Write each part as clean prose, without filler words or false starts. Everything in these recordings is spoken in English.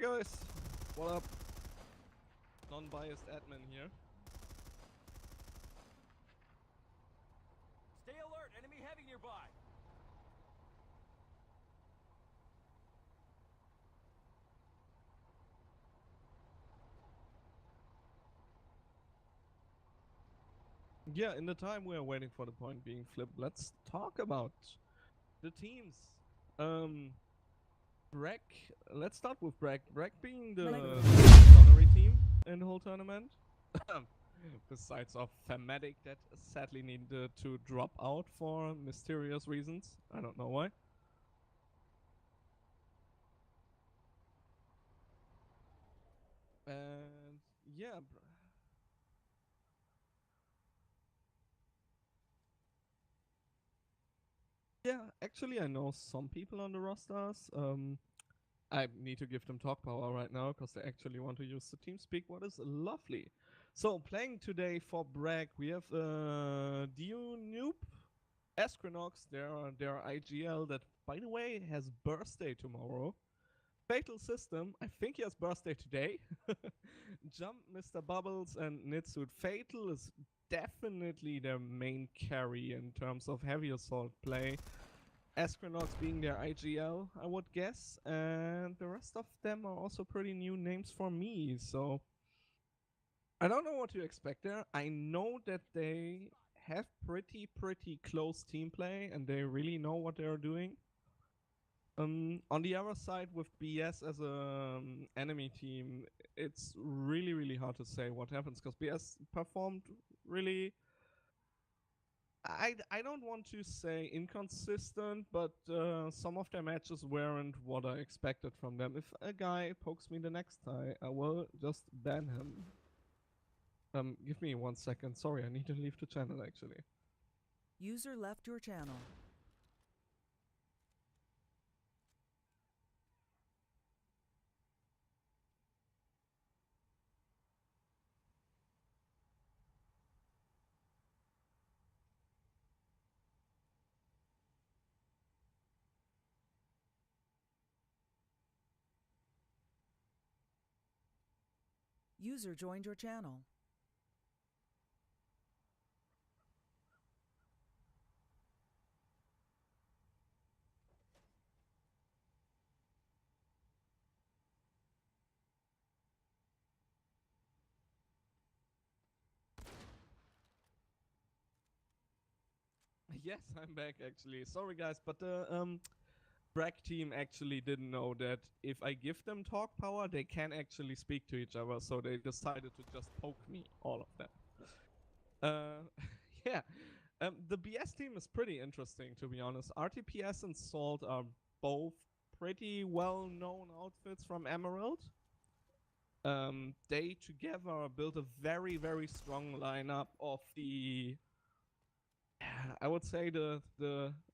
Hi guys, what up? Non-biased admin here. Stay alert, enemy heavy nearby. Yeah, in the time we are waiting for the point being flipped, let's talk about the teams. BRAC, let's start with BRAC. BRAC being the honorary team in the whole tournament. Besides of Thematic that sadly needed to drop out for mysterious reasons. I don't know why. And yeah, yeah, actually I know some people on the rosters. I need to give them talk power right now because they actually want to use the TeamSpeak, what is lovely. So playing today for BRAC, we have Noob, Astronox, their IGL that, by the way, has birthday tomorrow. Fatal System, I think he has birthday today. Jump, Mr. Bubbles, and Nitsud. Fatal is definitely their main carry in terms of heavy assault play. Astronauts being their IGL, I would guess, and the rest of them are also pretty new names for me, so I don't know what to expect there. I know that they have pretty close team play and they really know what they're doing. On the other side, with BS as a enemy team, it's really hard to say what happens because BS performed really. I don't want to say inconsistent, but some of their matches weren't what I expected from them. If a guy pokes me the next time, I will just ban him. Give me 1 second. Sorry, I need to leave the channel actually. User left your channel. User joined your channel. Yes, I'm back actually. Sorry guys, but the BRAC team actually didn't know that if I give them talk power, they can actually speak to each other, so they decided to just poke me, all of them. Yeah. The BS team is pretty interesting, to be honest. RTPS and Salt are both pretty well-known outfits from Emerald. They together built a very strong lineup of the, I would say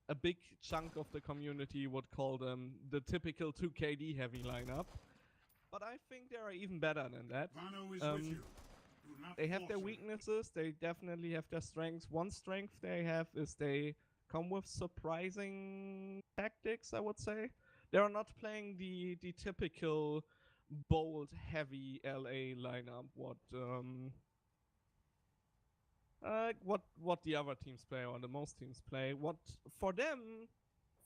a big chunk of the community would call them the typical 2KD heavy lineup. But I think they are even better than that. They have their weaknesses, they definitely have their strengths. One strength they have is they come with surprising tactics, I would say. They are not playing the typical bold, heavy LA lineup, what the other teams play or the most teams play. What for them,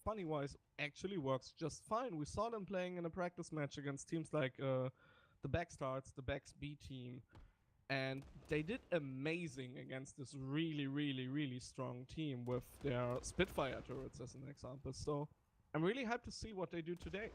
funny wise, actually works just fine. We saw them playing in a practice match against teams like the Backstarts, the Backs B team, and they did amazing against this really strong team with their Spitfire turrets as an example. So I'm really hyped to see what they do today.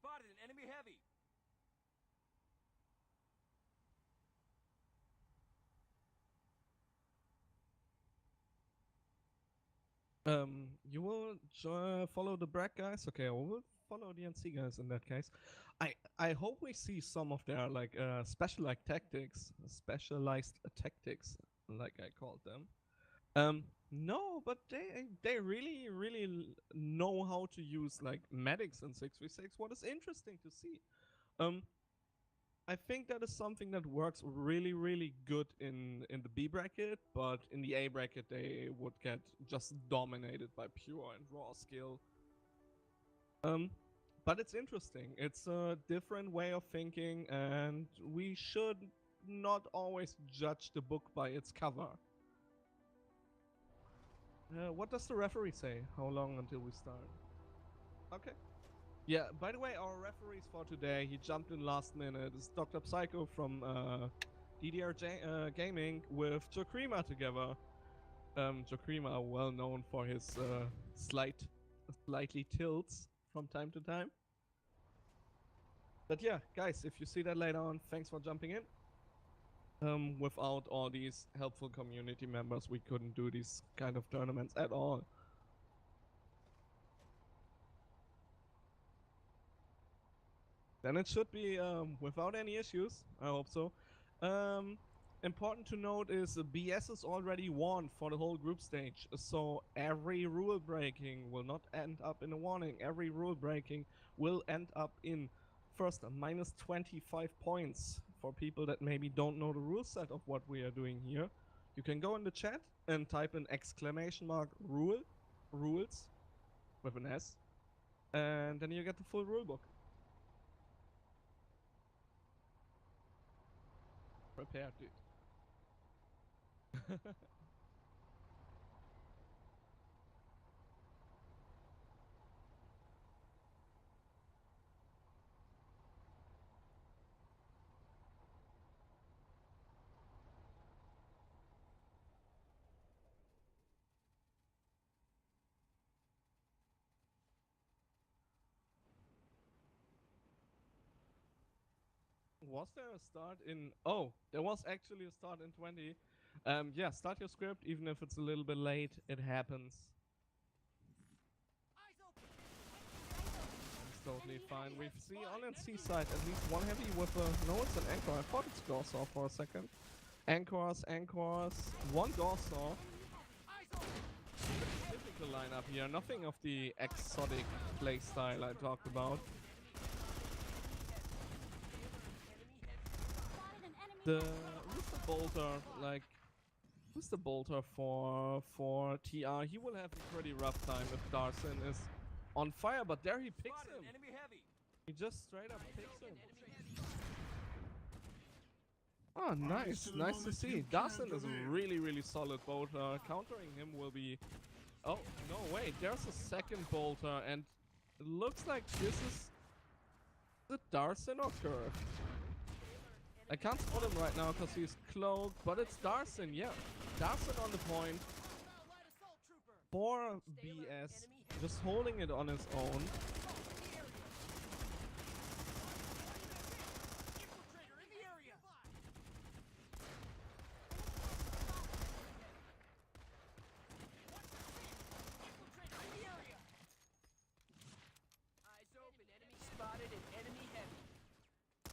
Spotted an enemy heavy. You will follow the BRAC guys? Okay, I will follow DNC guys in that case. I hope we see some of their like specialized tactics, like I called them. No, but they really know how to use like medics in 6v6. What is interesting to see. Um, I think that is something that works really good in the B bracket, but in the A bracket they would get just dominated by pure and raw skill. Um, but it's interesting. It's a different way of thinking, and we should not always judge the book by its cover. What does the referee say? How long until we start? Okay. Yeah, by the way, our referees for today, he jumped in last minute. It's Dr. Psycho from Gaming with Jokrima together. Jokrima, well known for his slightly tilts from time to time. But yeah, guys, if you see that later on, thanks for jumping in. Without all these helpful community members, we couldn't do these kind of tournaments at all. Then it should be without any issues. I hope so. Important to note is BS is already won for the whole group stage. So every rule breaking will not end up in a warning. Every rule breaking will end up in first minus 25 points for people that maybe don't know the rule set of what we are doing here. You can go in the chat and type an exclamation mark rules with an S, and then you get the full rule book. Prepared, dude. Was there a start in... Oh, there was actually a start in 20. Yeah, start your script, even if it's a little bit late. It happens. It's totally fine. We see on NC side at least one heavy with a... No, it's an anchor. I thought it's Gorsaw for a second. Anchors. One Gorsaw. Typical lineup here. Nothing of the exotic playstyle I talked about. Who's the bolter? Like, who's the bolter for TR? He will have a pretty rough time if Darson is on fire, but there he picks him. He just straight up picks him. Oh, nice to see. Darson is a really solid bolter. Countering him will be... Oh, no, wait, there's a second bolter, and it looks like this is it Darson or Curve? I can't spot him right now because he's cloaked, but it's Darson, yeah. Darson on the point. For BS, just holding it on his own.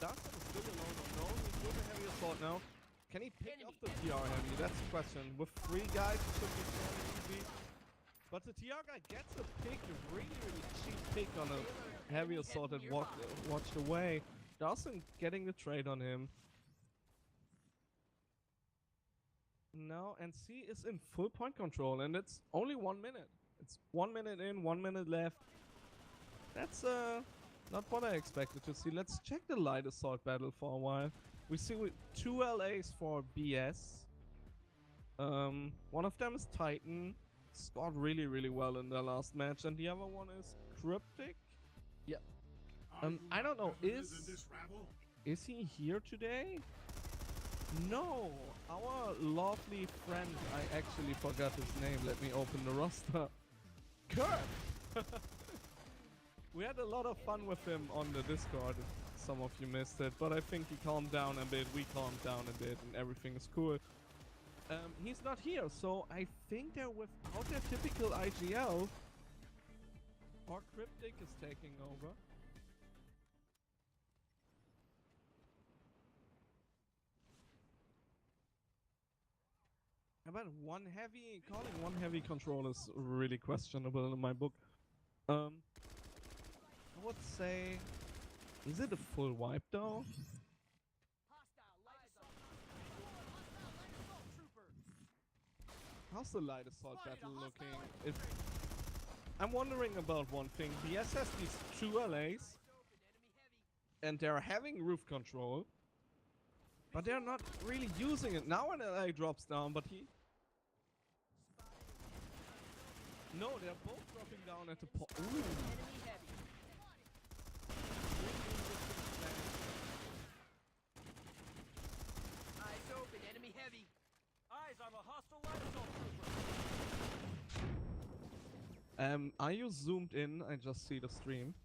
Darson is still alone on no, he's with a heavy assault now. Can he pick up the TR heavy? That's the question. With 3 guys, it should be fairly easy. But the TR guy gets a pick, a really cheap pick on a heavy assault that watched away. Darson getting the trade on him. Now NC is in full point control, and it's only 1 minute. It's 1 minute in, 1 minute left. That's not what I expected to see. Let's check the light assault battle for a while. We see 2 LAs for BS. One of them is Titan. Scored really well in their last match, and the other one is Cryptic. Yeah. I don't know. Is he here today? No. Our lovely friend. I actually forgot his name. Let me open the roster. Kurt. We had a lot of fun with him on the Discord. Some of you missed it, but I think he calmed down a bit. We calmed down a bit, and everything is cool. He's not here, so I think they're without their typical IGL. Or Cryptic is taking over. But calling one heavy control is really questionable in my book. I would say, is it a full wipe though? How's the light assault battle looking? If I'm wondering about one thing. BS has these 2 LAs, and they're having roof control, but they're not really using it. Now an LA drops down, but he... No, they're both dropping down at the point. Ooh. Eyes open, enemy heavy. Eyes on a hostile light assault trooper. Are you zoomed in? I just see the stream.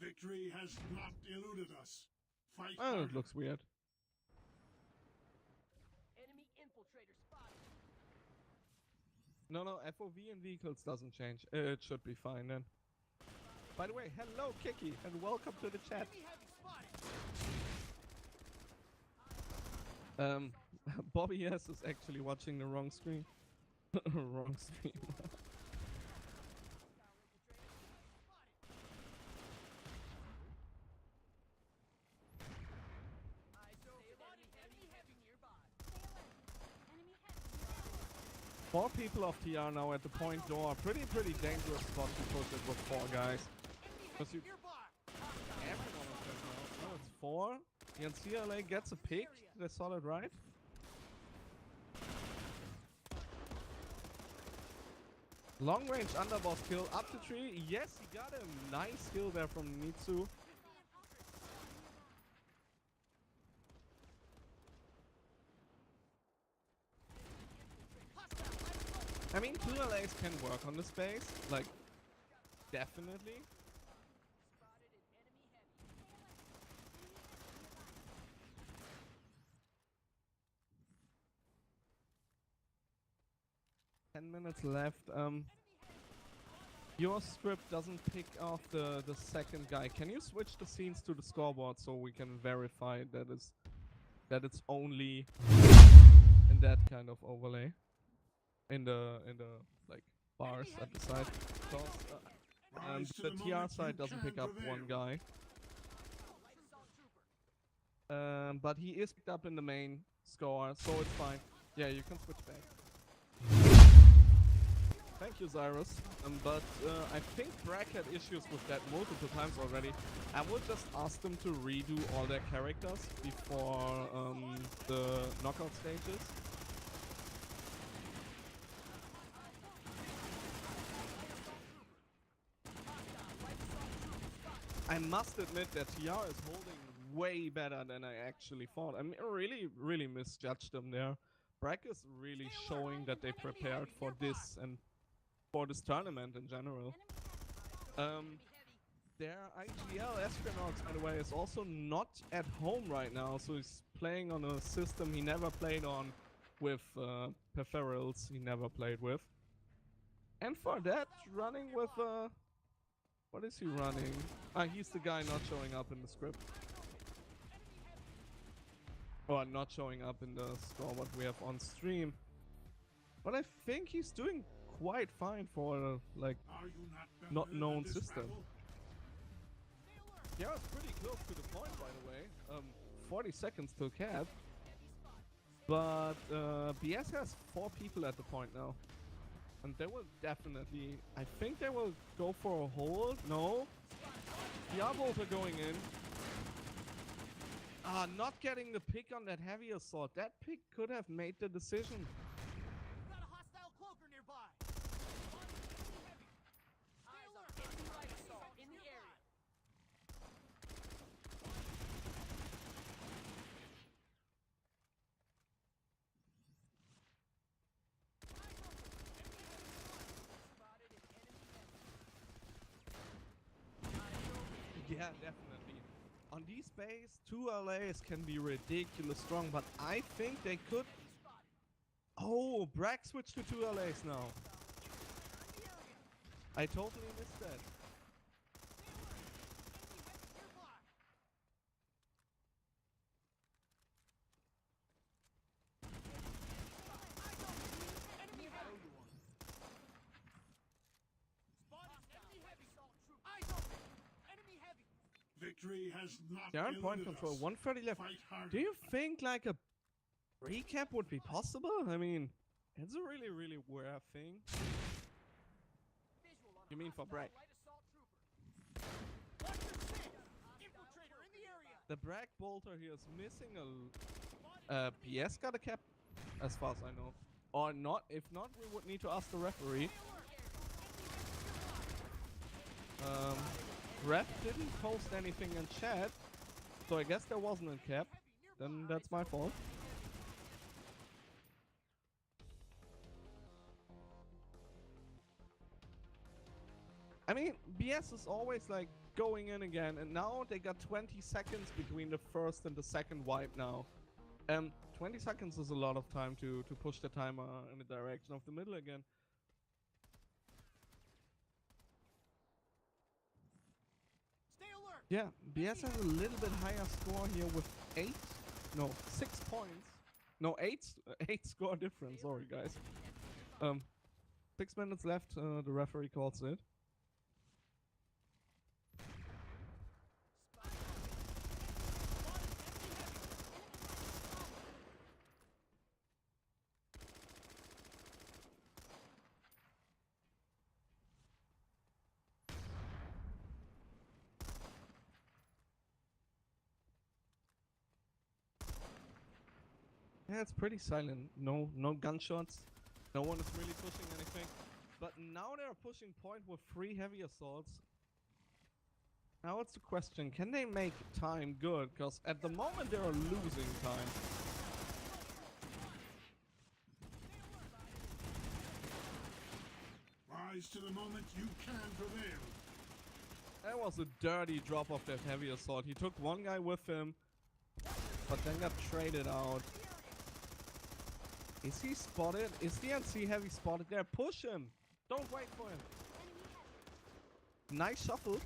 Victory has not eluded us. Fight Oh, harder. it looks weird. Enemy infiltrator spotted. No, FOV in vehicles doesn't change. It should be fine then. By the way, hello Kiki, and welcome to the chat. Enemy heavy spotted. Bobby S is actually watching the wrong screen. Wrong stream. Eyes open, enemy heavy nearby. 4 people of TR now at the point door. Pretty dangerous spot to push it with 4 guys. Because you... Everyone of them now. Oh, it's 4. And CLA gets a pick. They saw it right. Long range underboss kill up to tree. Yes, he got a nice kill there from Mitsu. I mean, 2 LAs can work on the space, like, definitely. Spotted an enemy heavy. 10 minutes left. Your script doesn't pick off the second guy. Can you switch the scenes to the scoreboard so we can verify that it's only in that kind of overlay? In the like bars at the side. Rise to The the TR moment side you doesn't can pick up prevail. one guy. But he is picked up in the main score, so it's fine. Yeah, you can switch back. Thank you, Cyrus. But I think BRAC had issues with that multiple times already. I would just ask them to redo all their characters before the knockout stages. I must admit that TR is holding way better than I actually thought. I mean, I really misjudged them there. BRAC is really showing that they prepared for this and for this tournament in general. Their IGL astronauts, by the way, is also not at home right now, so he's playing on a system he never played on with peripherals he never played with. And for that, running with what is he running? He's the guy not showing up in the script. Or not showing up in the score what we have on stream. But I think he's doing quite fine for a, like, Are you not not better known than this system. battle? Yeah, it's pretty close to the point, by the way. 40 seconds till cap. But BS has 4 people at the point now. And they will definitely... I think they will go for a hold. No. Diablos are going in. Not getting the pick on that heavy assault. That pick could have made the decision. Got a hostile cloaker nearby. Eyes on enemy light assault in the area. Spotted an enemy heavy. Yeah, definitely. On these bays, 2 LAs can be ridiculous strong, but I think they could... Oh, BRAC switched to 2 LAs now. I totally missed that. Victory has not They're on point eluded control. us. 130 left. Fight harder. Do you think like a recap would be possible? I mean, it's a really, really rare thing. Visual on You a mean for hostile BRAC? light assault trooper. Watch your six! Infiltrator in the area! The BRAC bolter here is missing a. Spotted enemy PS got a cap, as far as I know, or not. If not, we would need to ask the referee. Ref didn't post anything in chat, so I guess there wasn't a cap. Then that's my fault. I mean, BS is always like going in again, and now they got 20 seconds between the first and the second wipe now. 20 seconds is a lot of time to push the timer in the direction of the middle again. Stay alert! Yeah, BS has a little bit higher score here with 6 points. No, 8 score difference, sorry guys. 6 minutes left, the referee calls it. Yeah, it's pretty silent. No gunshots. No one is really pushing anything. But now they're pushing point with 3 heavy assaults. Now it's the question, can they make time good? Because at the moment they are losing time. Rise to the moment you can prevail. That was a dirty drop of that heavy assault. He took one guy with him, but then got traded out. Is he spotted? Is the NC heavy spotted there? Push him! Don't wait for him. Nice shuffle.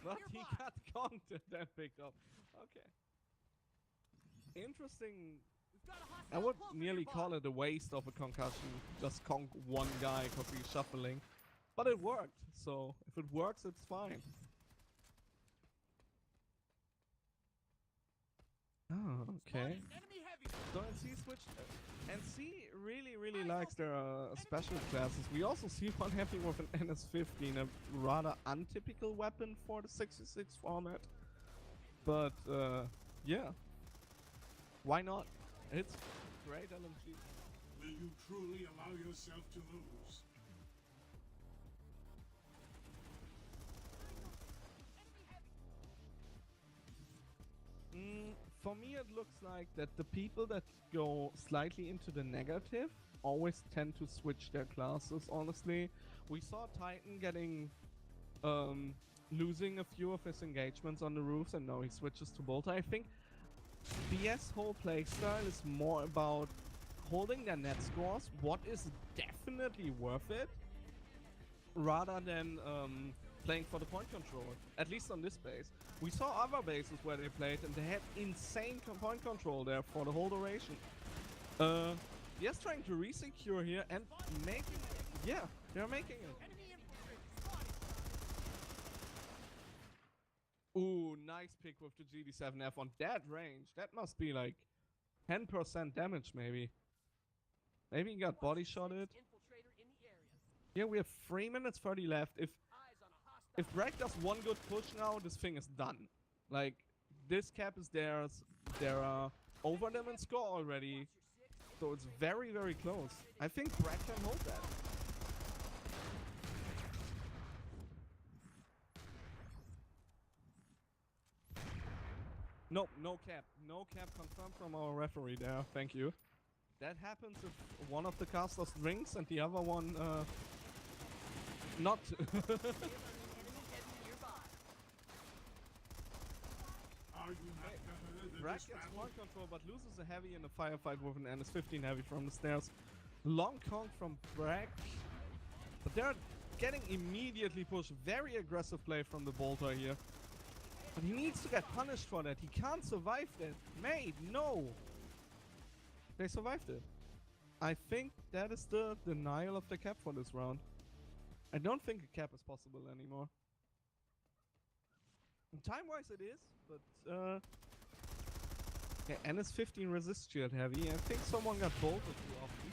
But he got conked and then picked up. Okay. Interesting. I would nearly call it a waste of a concussion. Just conk one guy because he's shuffling. But it worked. So if it works, it's fine. Oh, okay. Enemy heavy! So NC switched. NC really likes their special classes. We also see one heavy with an NS-15, a rather untypical weapon for the 66 format. But yeah, why not? It's great LMG. Will you truly allow yourself to lose? For me, it looks like that the people that go slightly into the negative always tend to switch their classes, honestly. We saw Titan getting losing a few of his engagements on the roofs, and now he switches to Bolter. I think BS whole playstyle is more about holding their net scores, what is definitely worth it, rather than playing for the point control, at least on this base. We saw other bases where they played and they had insane point control there for the whole duration. Yes, trying to re-secure here and making it. Yeah, they're making it. Enemy infiltrator spotted! Ooh, nice pick with the GD7F on that range. That must be like 10% damage maybe. Maybe he got body shotted. Infiltrator in the area. Yeah, we have 3 minutes 30 left. Eyes on a hostile. If BRAC does one good push now, this thing is done. Like, this cap is theirs. They're over them in score already. So it's very close. I think BRAC can hold that. Nope, no cap. No cap confirmed from our referee there. Thank you. That happens if one of the casters drinks and the other one, not. Enemy heavy nearby. Are you not better than BRAC this gets battle? one control but loses a heavy in a firefight with an NS-15 heavy from the stairs. Long conk from BRAC. But they're getting immediately pushed. Very aggressive play from the Bolter here. But he needs to get punished for that. He can't survive that. Mate, no! They survived it. I think that is the denial of the cap for this round. I don't think a cap is possible anymore. Time-wise it is, but yeah, and it's 15 resist shield heavy. I think someone got bolted too often.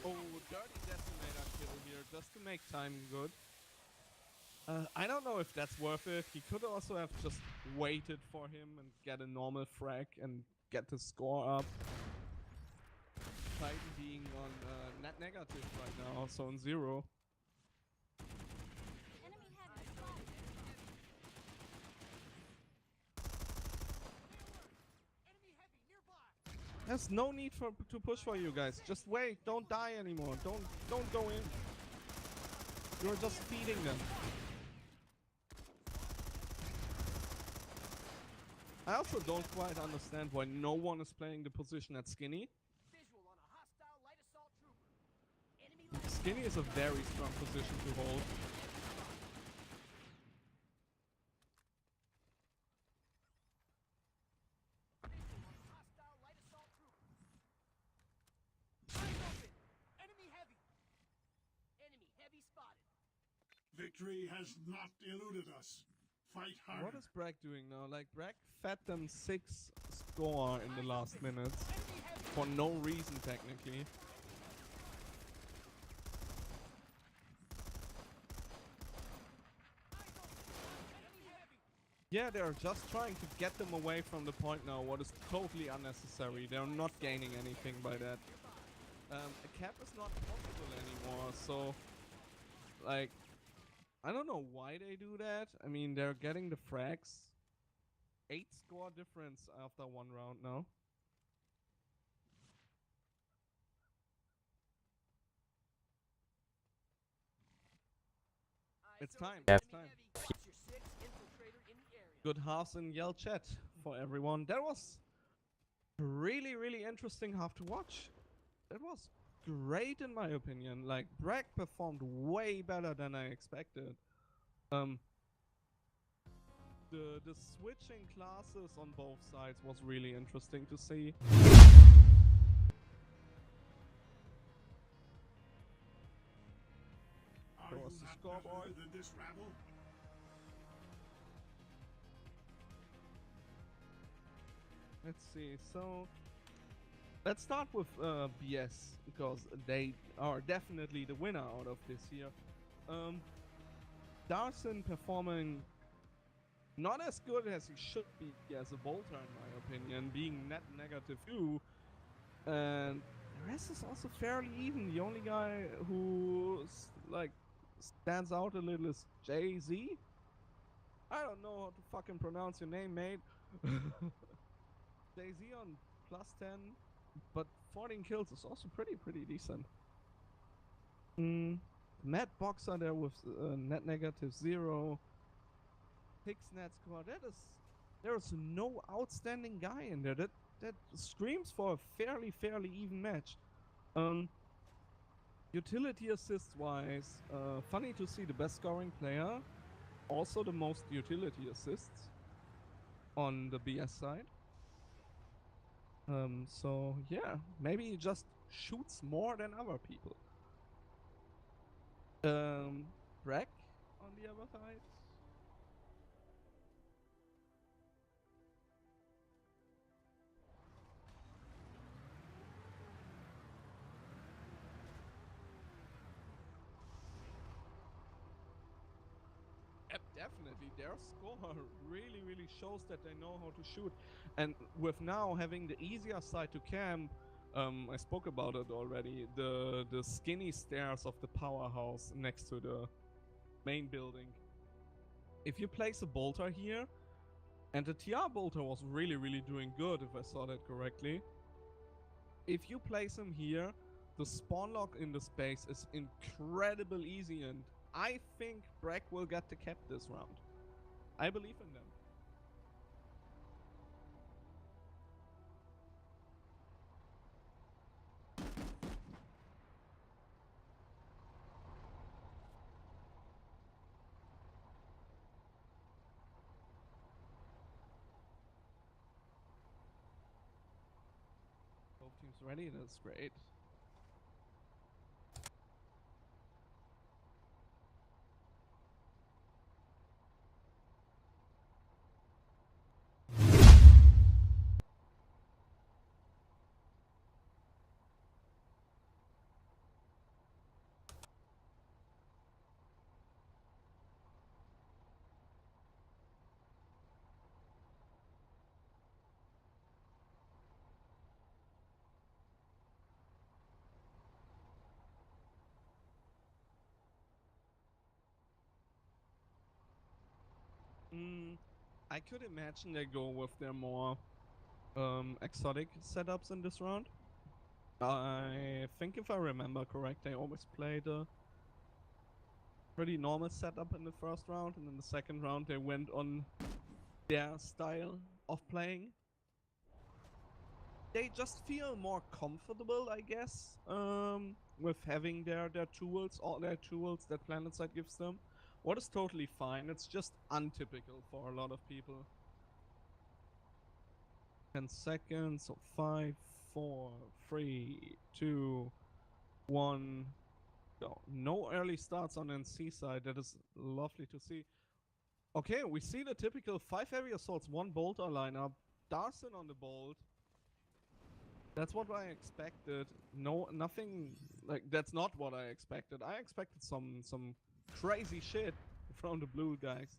Oh, dirty decimator kill here just to make time good. I don't know if that's worth it. He could also have just waited for him and get a normal frag and get the score up. Titan being on net negative right now, so on 0. There's no need to push for you guys. Just wait. Don't die anymore. Don't go in. You're just feeding them. I also don't quite understand why no one is playing the position at Skinny. Skinny is a very strong position to hold. Victory has not eluded us. Fight harder. What is BRAC doing now? Like, BRAC fed them 6 score in the last minutes. For no reason, technically. Yeah, they're just trying to get them away from the point now, what is totally unnecessary. They're not gaining anything by that. A cap is not possible anymore, so... Like... I don't know why they do that. I mean, they're getting the frags. 8 score difference after 1 round now. It's time. Yep. It's time. Good halves in yell chat for everyone. That was really, really interesting half to watch. That was great in my opinion. Like, BRAC performed way better than I expected. The switching classes on both sides was really interesting to see. Are There you was the not scoreboard. better than this rabble? Let's see. So let's start with BS because they are definitely the winner out of this year. Darson performing not as good as he should be as a bolter in my opinion, being net negative 2. And the rest is also fairly even. The only guy who like stands out a little is Jay-Z. I don't know how to fucking pronounce your name, mate. Jay-Z on +10, but 14 kills is also pretty decent. Mad Boxer there with net negative 0. 6 net score. There is no outstanding guy in there. That screams for a fairly even match. Utility assists wise, funny to see the best scoring player, also the most utility assists on the BS side. So yeah, maybe he just shoots more than other people. BRAC on the other side. Definitely, their score really shows that they know how to shoot. And with now having the easier side to camp, I spoke about it already, the skinny stairs of the powerhouse next to the main building. If you place a bolter here, and the TR bolter was really doing good if I saw that correctly. If you place him here, the spawn lock in the space is incredible easy, and I think BRAC will get the cap this round. I believe in them. team's ready. That's great. I could imagine they go with their more exotic setups in this round. I think if I remember correct, they always played a pretty normal setup in the first round, and in the second round they went on their style of playing. They just feel more comfortable, I guess, with having their tools, all their tools that Planetside gives them. What is totally fine, it's just untypical for a lot of people. 10 seconds, so 5, 4, 3, 2, 1, go. No early starts on NC side, that is lovely to see. Okay, we see the typical 5 heavy assaults, 1 bolter lineup. Darson on the bolt. That's what I expected. No, nothing like that's not what I expected. I expected some crazy shit from the blue guys.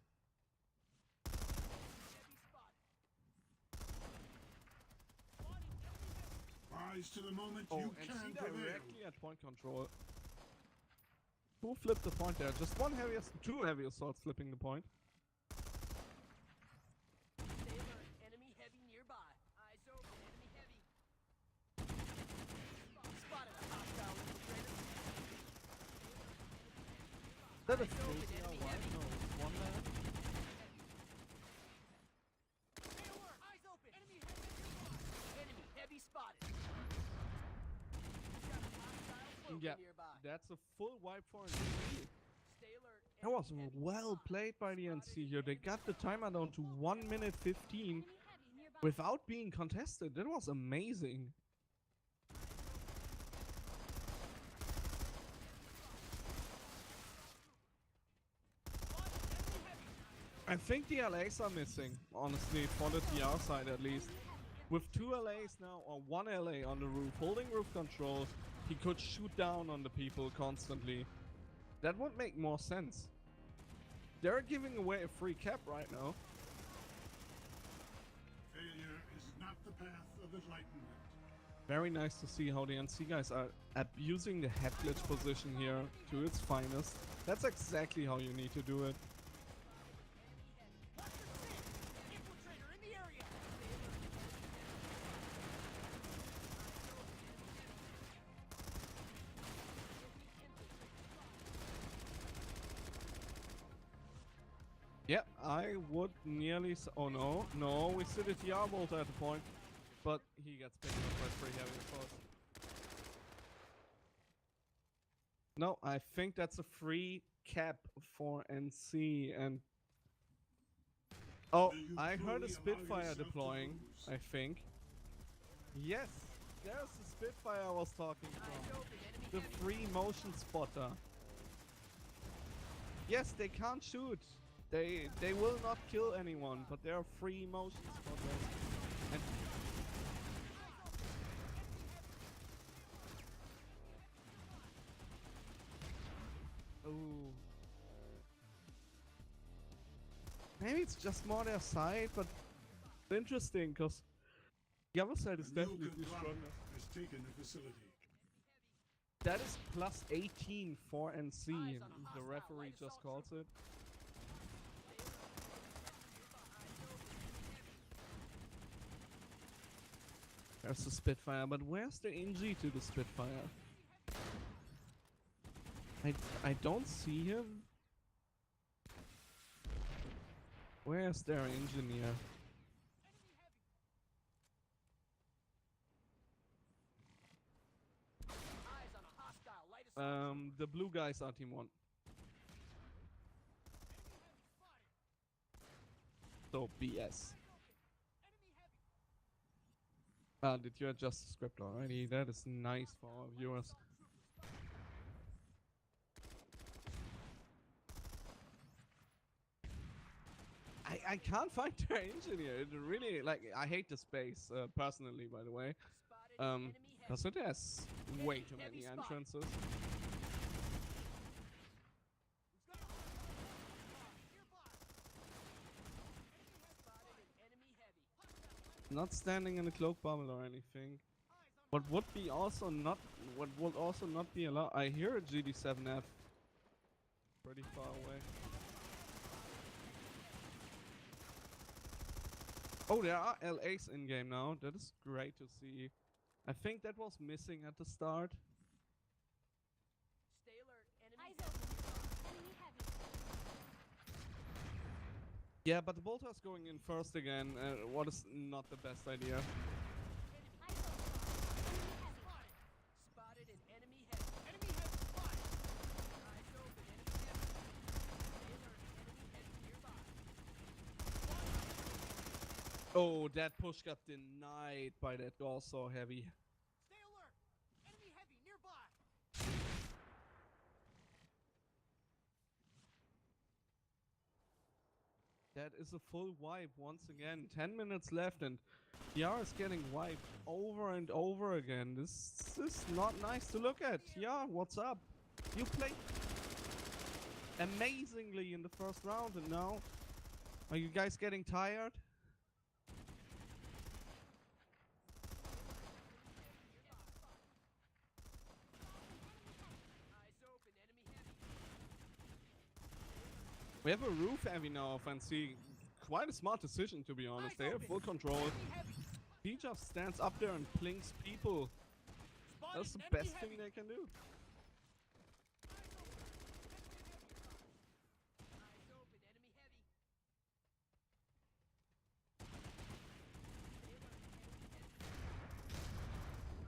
Rise to the moment Oh, you and can see prevail. directly at point control. Who flipped the point there? Just one heavy, two heavy assaults flipping the point. Stay alert. Enemy heavy nearby. Eyes open. Enemy heavy. Spotted a hostile infiltrator. Is that a Eyes open. crazy Enemy white? heavy. No, it's one there. Stay alert. Eyes open. Enemy heavy. Enemy heavy spotted. Got a hostile cloaking Yeah, nearby. that's a full wipe for NC. Stay alert. That was Enemy heavy well nearby. played by the NC here. They got the timer down to 1 minute 15 Enemy heavy nearby. without being contested. That was amazing. I think the LAs are missing, honestly, for the TR side at least. With 2 LAs now, or 1 LA on the roof, holding roof controls, he could shoot down on the people constantly. That would make more sense. They're giving away a free cap right now. Failure is not the path of enlightenment. Very nice to see how the NC guys are abusing the head glitch position here to its finest. That's exactly how you need to do it. Infiltrator in the area. Yeah, I would nearly oh no, no, we see the TR bolter at the point. But he gets picked up by 3 heavy assaults. No, I think that's a free cap for NC and oh, Will you I heard truly a allow Spitfire yourself to deploying, lose? I think. Yes, there's the Spitfire I was talking Eyes from. open. Enemy The heavy. free motion spotter. Yes, they can't shoot. They will not kill anyone, but they are free motion spotters. And ooh. Maybe it's just more their side, but it's interesting because the other side is A new definitely stronger. conglomerate has taken the facility. That is plus 18 for NC. Eyes on a The hostile referee light just assault calls it. There's the Spitfire, but where's the NG to the Spitfire? I don't see him. Where's their engineer? Eyes on a hostile light assault. The blue guys are team 1. So BS. Did you adjust the script already? That is nice for our viewers. I can't find their engineer. It really, like, I hate the space, personally, by the way. Spotted an enemy heavy. Because it has way too Heavy many spot. entrances. Spotted an enemy heavy. Not standing in a cloak bubble or anything. What would also not be allowed. I hear a GD7F pretty far away. Oh, there are LAs in game now. That is great to see. I think that was missing at the start. Stay alert. Enemy Eyes heavy. open. Enemy heavy. Yeah, but the bolter's going in first again. What is not the best idea. Eyes open. Enemy heavy. Spotted an enemy heavy. Enemy heavy spotted. Eyes open. Enemy heavy. Stay alert. Enemy heavy nearby. Oh, that push got denied by that Gorsaw heavy. Stay alert. Enemy heavy nearby. That is a full wipe once again. 10 minutes left and TR is getting wiped over and over again. This is not nice to look at. TR, what's up? You played amazingly in the first round and now are you guys getting tired? Eyes open. Enemy heavy. We have a roof heavy now, Fancy. Quite a smart decision, to be honest. They have full control. Enemy heavy. He just stands up there and plings people. Spotted That's the an enemy best heavy. thing they can do. Eyes open. Enemy heavy.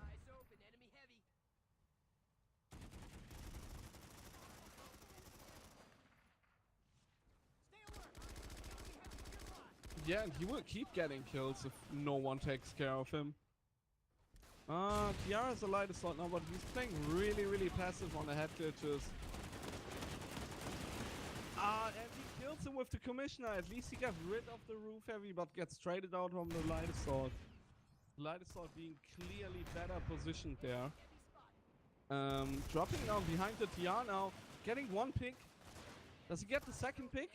Eyes open. Enemy heavy. Stay alert. Enemy heavy nearby. Yeah, and he will keep getting kills if no one takes care of him. Tiara's a light assault now, but he's playing really, really passive on the head glitches. And he kills him with the commissioner. At least he got rid of the roof heavy, but gets traded out from the light assault. Light assault being clearly better positioned there. Dropping down behind the TR now, getting one pick. Does he get the second pick?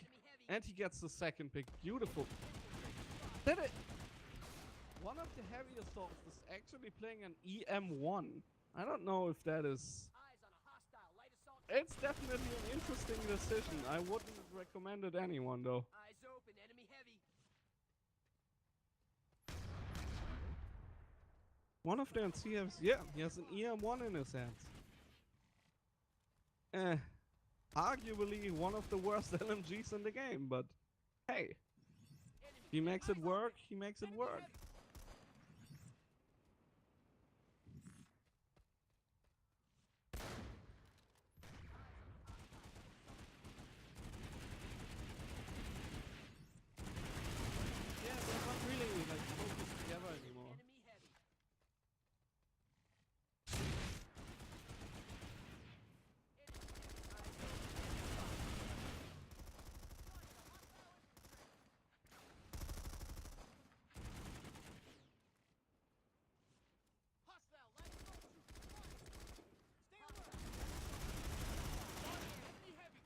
And he gets the second pick. Beautiful. Did it! One of the heavy assaults is actually playing an EM1. I don't know if that is... Eyes on a hostile light assault. It's definitely an interesting decision. I wouldn't recommend it anyone though. Eyes open. Enemy heavy. One of them CFs, yeah, he has an EM1 in his hands. Arguably one of the worst LMGs in the game, but hey, he makes it work, he makes it work. Yeah, they're not really like focused together anymore. Enemy heavy. Hostile light assault trooper. Stay alert. Enemy heavy.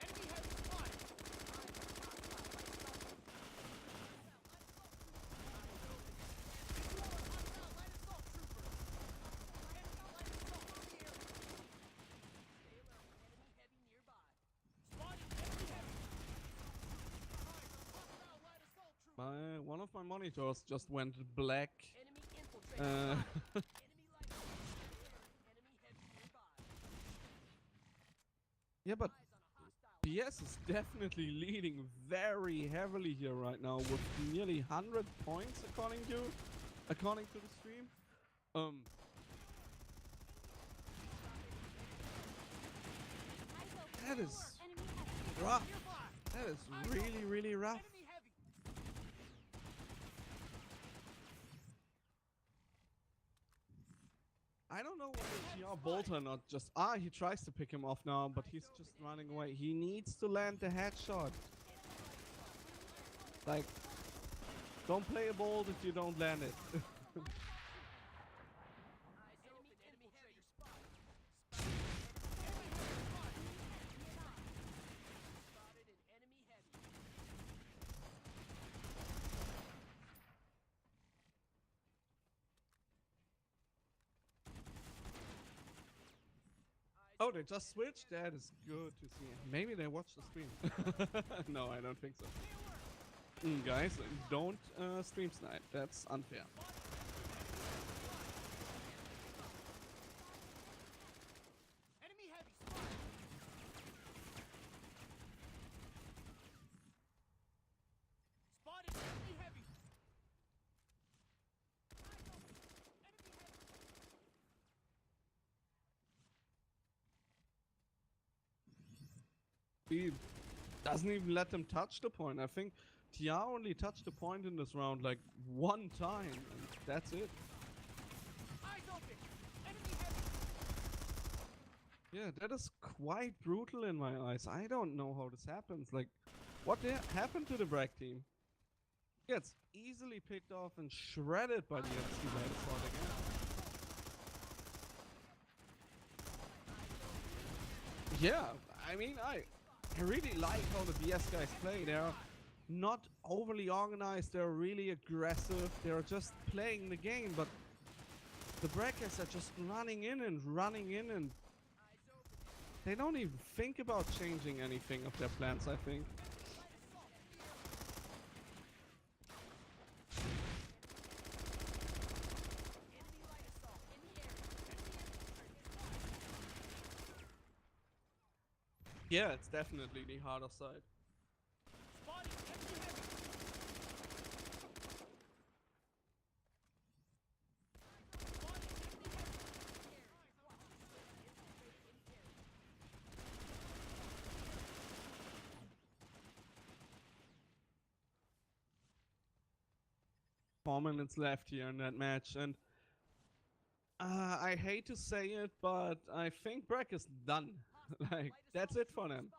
Enemy heavy spotted. Hostile light assault trooper. Hostile light assault on the area. Stay alert. Enemy heavy nearby. Spotted enemy heavy. Hostile light assault trooper. One of my monitors just went black. Enemy infiltrator. Uh, Enemy light assault. Enemy heavy nearby. yeah, but Eyes on a hostile. PS is definitely leading very heavily here right now with nearly 100 points according to the stream. Eyes open. That is Enemy heavy. rough. Nearby. That is really, really rough. Enemy heavy. I don't know whether TR bolt or not. Just he tries to pick him off now, but he's just running away. He needs to land the headshot. Like, don't play a bolt if you don't land it. Eyes open. Enemy heavy. Spotted. Enemy heavy. Spotted an enemy heavy. Oh, they just switched? That is good to see. Maybe they watched the stream. No, I don't think so. Guys, don't stream snipe. That's unfair. Enemy heavy. Spotted. Spotted enemy heavy. Eyes open. Enemy heavy. He doesn't even let them touch the point. I think TR only touched the point in this round like one time, and that's it. Eyes open. Enemy heavy. Yeah, that is quite brutal in my eyes. I don't know how this happens. Like, what happened to the BRAC team? Gets easily picked off and shredded by the MC Dinosaur again. Yeah, I mean, I really like how the BS guys play. They're not overly organized, they're really aggressive, they're just playing the game, but the BRAC guys are just running in and they don't even think about changing anything of their plans, I think. Yeah, it's definitely the harder side. Spotted enemy heavy. Spotted enemy heavy. 4 minutes left here in that match, and I hate to say it, but I think BRAC is done. Like, that's it for them.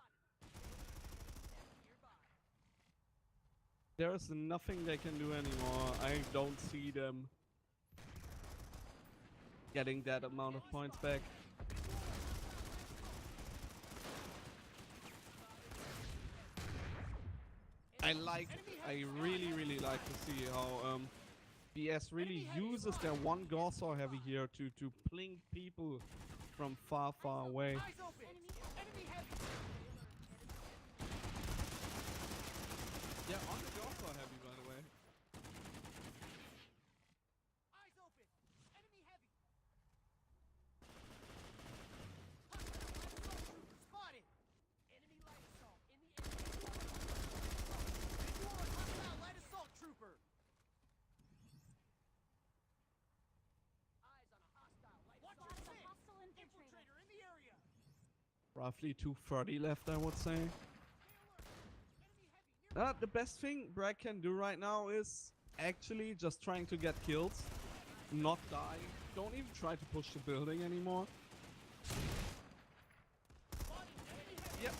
There is nothing they can do anymore. I don't see them getting that amount of points back. I really like to see how BS really uses their one Gaussor heavy here to plink people from far away. Eyes open. Enemy heavy. Yeah, on the Gaussor heavy, by the way. Eyes open. Enemy heavy. Spotted. Enemy light assault. In the air. Hostile light assault trooper. Eyes on a hostile light assault. Spotted a Six. hostile infiltrator. Infiltrator in the area. Roughly 230 left, I would say. Stay alert. Enemy heavy near. The best thing BRAC can do right now is actually just trying to get kills, not die. Don't even try to push the building anymore. Spotted enemy heavy. Yep.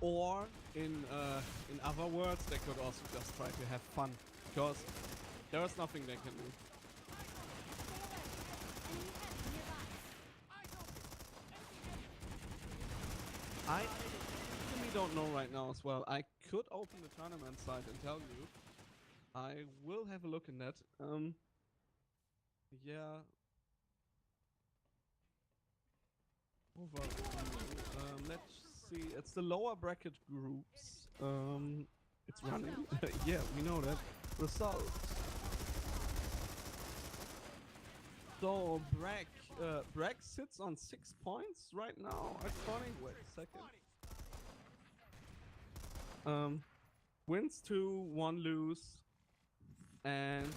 Or in other words, they could also just try to have fun, because there is nothing they can do. Enemy heavy nearby. Eyes open. Enemy heavy. I really don't know right now as well. I could open the tournament site and tell you. I will have a look in that. Yeah. Overview. Let's see. It's the lower bracket groups. It's running. Yeah, we know that. Results. So BRAC sits on 6 points right now. According, wait a second. Wins 2, 1 lose, and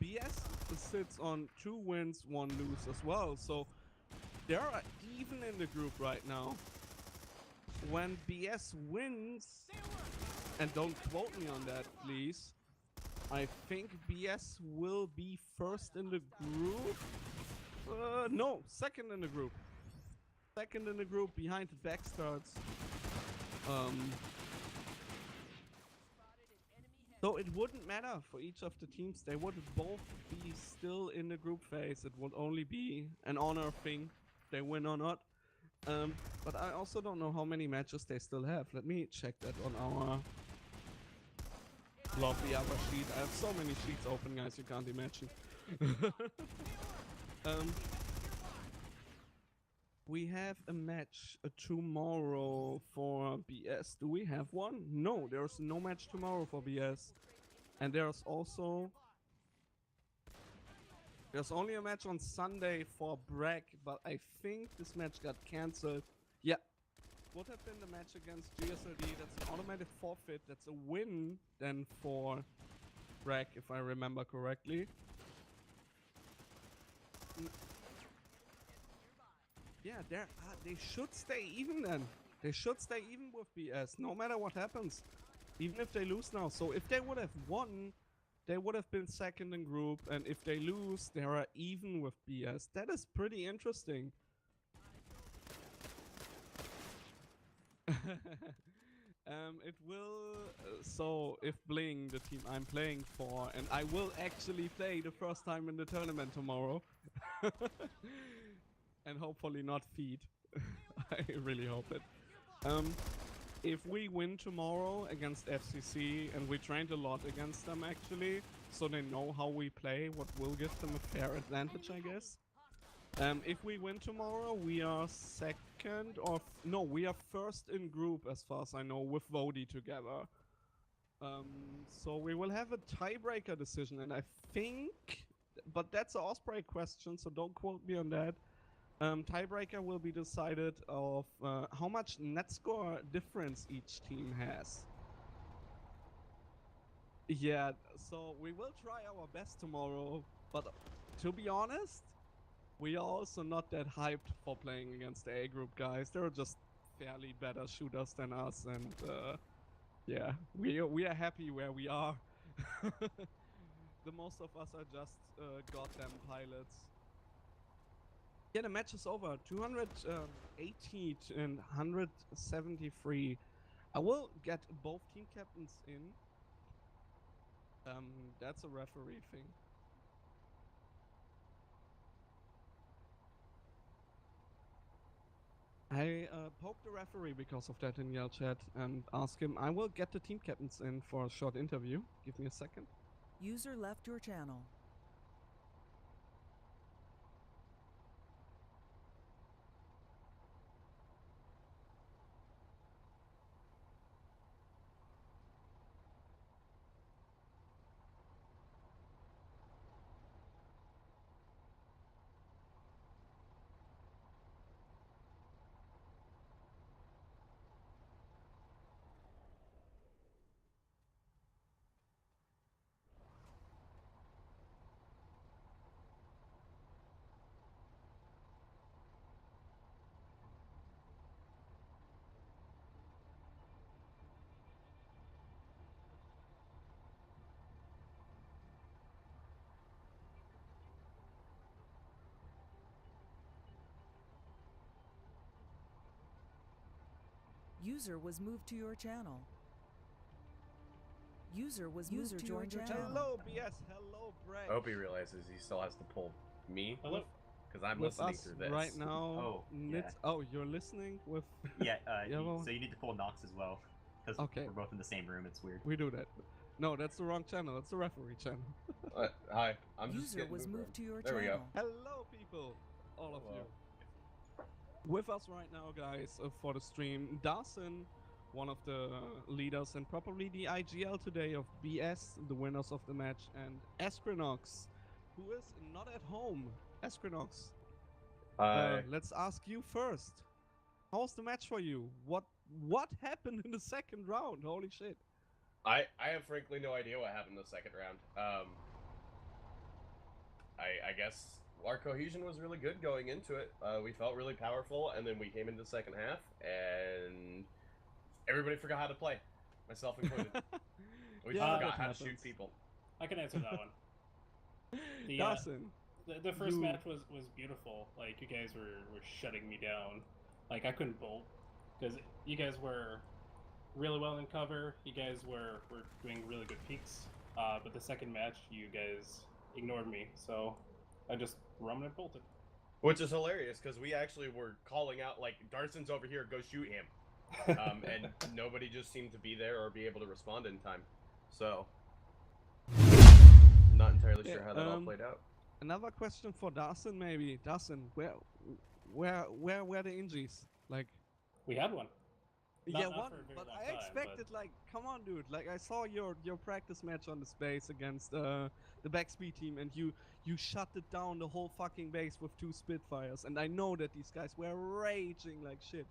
BS sits on 2 wins, 1 lose as well. So they are even in the group right now. When BS wins, and don't quote me on that, please. I think BS will be first in the group. No, second in the group. Second in the group behind the Backstarts. So it wouldn't matter for each of the teams. They would both be still in the group phase. It would only be an honor thing if they win or not. But I also don't know how many matches they still have. Let me check that on our lovely other sheet. I have so many sheets open, guys, you can't imagine. We have a match tomorrow for BS. Do we have one? No, there's no match tomorrow for BS. And there's only a match on Sunday for BRAC, but I think this match got cancelled. Yeah. Would have been the match against GSLD. That's an automated forfeit. That's a win then for BRAC, if I remember correctly. Yeah, they should stay even then. They should stay even with BS, no matter what happens. Even if they lose now. So if they would have won, they would have been second in group. And if they lose, they are even with BS. That is pretty interesting. It will... so if Bling, the team I'm playing for, and I will actually play the first time in the tournament tomorrow. And hopefully not feed. I really hope it. If we win tomorrow against FCC, and we trained a lot against them actually, so they know how we play, what will give them a fair advantage, I guess. If we win tomorrow, we are second or... no, we are first in group as far as I know, with Vodi together. So we will have a tiebreaker decision, and I think... but that's an Osprey question, so don't quote me on that. Tiebreaker will be decided of how much net score difference each team has. Yeah, so we will try our best tomorrow, but to be honest, we are also not that hyped for playing against the A group guys. They're just fairly better shooters than us, and yeah, we are happy where we are. The most of us are just goddamn pilots. Yeah, the match is over. 280 and 173. I will get both team captains in. That's a referee thing. I poked the referee because of that in Yell chat and asked him. I will get the team captains in for a short interview. Give me a second. User left your channel. User was moved to your channel. User joined your channel. Hello, BS. Hello, Brett. I hope he realizes he still has to pull me. Hello. Because I'm With listening us through this. right now. Oh, yeah. Oh, you're listening with... Yeah, Yeah, well- so you need to pull Nox as well. Because Okay. we're both in the same room, it's weird. We do that. No, that's the wrong channel. It's the referee channel. Hi, I'm just User getting was moved to your There we go. channel. Hello, people. All of Hello. you. With us right now, guys, for the stream, Dawson, one of the leaders and probably the IGL today of BS, the winners of the match, and Askrinox, who is not at home. Askrinox, let's ask you first. How's the match for you? What happened in the second round? Holy shit. I have frankly no idea what happened in the second round. I guess our cohesion was really good going into it. We felt really powerful, and then we came into the second half, and everybody forgot how to play, myself included. We Yeah, forgot that how to shoot happens. people. I can answer that one. The, Dawson. the first You- match was beautiful. Like, you guys were shutting me down. Like, I couldn't bolt because you guys were really well in cover. You guys were doing really good peeks. But the second match, you guys ignored me. So I just rummed and bolted. Which is hilarious because we actually were calling out like, Darson's over here, go shoot him. And nobody just seemed to be there or be able to respond in time. So, not entirely sure Yeah, how that all played out. Another question for Dawson, maybe. Dawson, where were the injuries? Like, We had one. yeah, not one, for a very but long I time, expected, like, come on, dude. Like, I saw your practice match on the space against the backspeed team, and you shut it down the whole fucking base with 2 Spitfires, and I know that these guys were raging like shit.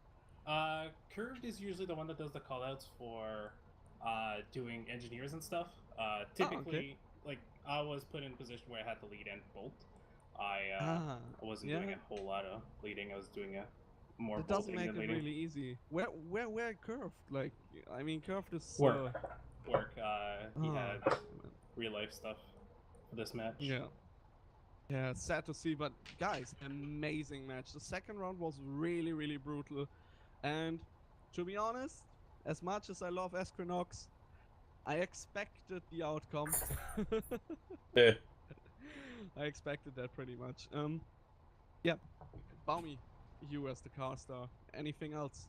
Curved is usually the one that does the callouts for doing engineers and stuff. okay. Typically, like, I was put in a position where I had to lead and bolt. I wasn't doing yeah. a whole lot of leading. I was doing a more That doesn't bolting make than it leading. really easy. Where curved? Like, I mean, curved is Work. He oh, had man. real life stuff for this match. Yeah. Yeah, it's sad to see, but guys, amazing match. The second round was really, really brutal. And to be honest, as much as I love Eskrinox, I expected the outcome. Yeah. I expected that pretty much. Yeah. Baumi, you as the caster. Anything else?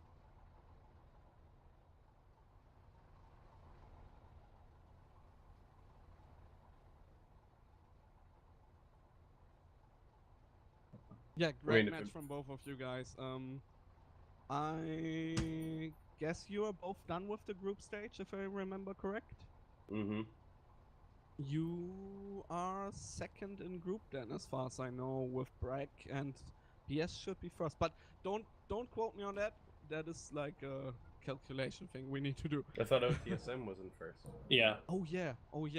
Yeah, great if match it- from both of you guys. I guess you are both done with the group stage, if I remember correct. Mm-hmm. You are second in group then, as far as I know, with BRAC, and PS should be first. But don't quote me on that. That is like a calculation thing we need to do. I thought OTSM was in first. Yeah. Oh yeah,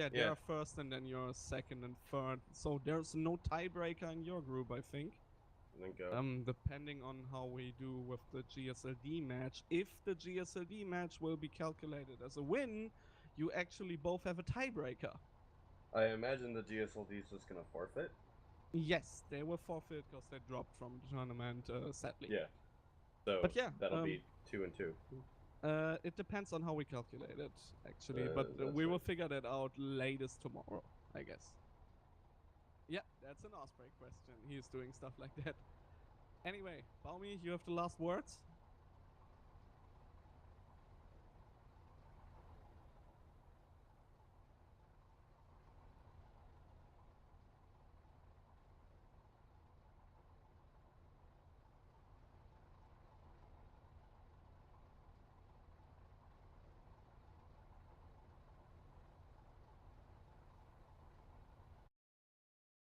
they Yeah. are first, and then you're second and third. So there's no tiebreaker in your group, I think. And then go. Depending on how we do with the GSLD match. If the GSLD match will be calculated as a win, you actually both have a tiebreaker. I imagine the GSLD is just gonna forfeit. Yes, they will forfeit because they dropped from the tournament, sadly. Yeah. So But yeah, that'll be 2 and 2. It depends on how we calculate it, actually. But That's we will right. figure that out latest tomorrow, I guess. Yeah, that's an Osprey question. He's doing stuff like that. Anyway, Baumi, you have the last words?